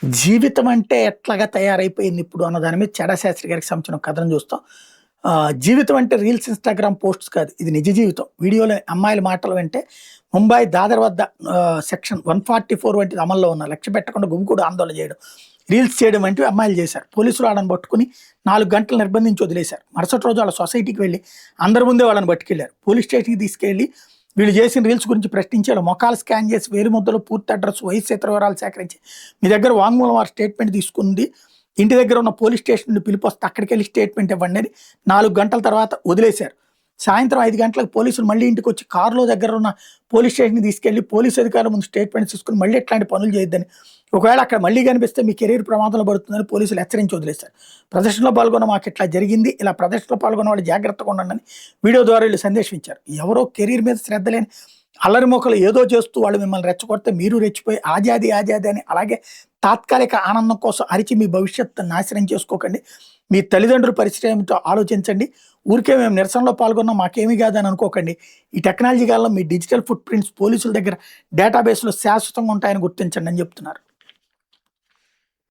జీవితం అంటే ఎట్లాగా తయారైపోయింది ఇప్పుడు అన్న దాని మీద చెడా శాస్త్రి గారికి సంబంధించిన ఒక కథను చూస్తాం. జీవితం అంటే రీల్స్, ఇన్‌స్టాగ్రామ్ పోస్ట్స్ కాదు. ఇది నిజ జీవితం. వీడియోలో అమ్మాయిల మాటలు వింటే ముంబై దాదర్ వద్ద సెక్షన్ 144 వంటిది అమల్లో ఉన్న లక్ష్య పెట్టకుండా గుమిగూడు ఆందోళన చేయడం, రీల్స్ చేయడం వంటివి అమ్మాయిలు చేశారు. పోలీసులు వాళ్ళని పట్టుకొని 4 గంటలు నిర్బంధించి వదిలేశారు. మరుసటి రోజు వాళ్ళ సొసైటీకి వెళ్ళి అందరి ముందే వాళ్ళని పట్టుకెళ్లారు. పోలీస్ స్టేషన్‌కి తీసుకెళ్లి వీళ్ళు చేసిన రీల్స్ గురించి ప్రశ్నించాడు. మొఖాలు స్కాన్ చేసి వేలిముద్రలు, పూర్తి అడ్రస్, వయస్సు, ఇతర వివరాలు సేకరించి మీ దగ్గర వాంగ్మూలం వారి స్టేట్మెంట్ తీసుకుంది. ఇంటి దగ్గర ఉన్న పోలీస్ స్టేషన్ నుండి పిలుపు వస్తే అక్కడికి వెళ్ళి స్టేట్మెంట్ ఇవ్వండి అని 4 గంటల తర్వాత వదిలేశారు. సాయంత్రం 5 గంటలకు పోలీసులు మళ్ళీ ఇంటికి వచ్చి కారులో దగ్గర ఉన్న పోలీస్ స్టేషన్‌కి తీసుకెళ్లి పోలీసు అధికారుల ముందు స్టేట్మెంట్స్ తీసుకొని మళ్ళీ ఇట్లాంటి పనులు చేయొద్దని, ఒకవేళ అక్కడ మళ్ళీ కనిపిస్తే మీ కెరీర్ ప్రమాదంలో పడుతుందని పోలీసులు హెచ్చరించి వదిలేశారు. ప్రదర్శనలో పాల్గొన్న మాకు ఇట్లా జరిగింది, ఇలా ప్రదర్శనలో పాల్గొన్న వాళ్ళు జాగ్రత్తగా ఉండండి అని వీడియో ద్వారా వీళ్ళు సందేశం ఇచ్చారు. ఎవరో కెరీర్ మీద శ్రద్ధ లేని అల్లరి మొక్కలు ఏదో చేస్తూ వాళ్ళు మిమ్మల్ని రెచ్చగొడితే మీరు రెచ్చిపోయి ఆజాదీ ఆజాదీ అని అలాగే తాత్కాలిక ఆనందం కోసం అరిచి మీ భవిష్యత్తు నాశనం చేసుకోకండి. మీ తల్లిదండ్రుల పరిస్థితి ఏమిటో ఆలోచించండి. ఊరికే మేము నిరసనలో పాల్గొన్నాం మాకేమీ కాదని అనుకోకండి. ఈ టెక్నాలజీ కాలంలో మీ డిజిటల్ ఫుట్ ప్రింట్స్ పోలీసుల దగ్గర డేటాబేస్లో శాశ్వతంగా ఉంటాయని గుర్తించండి అని చెప్తున్నారు.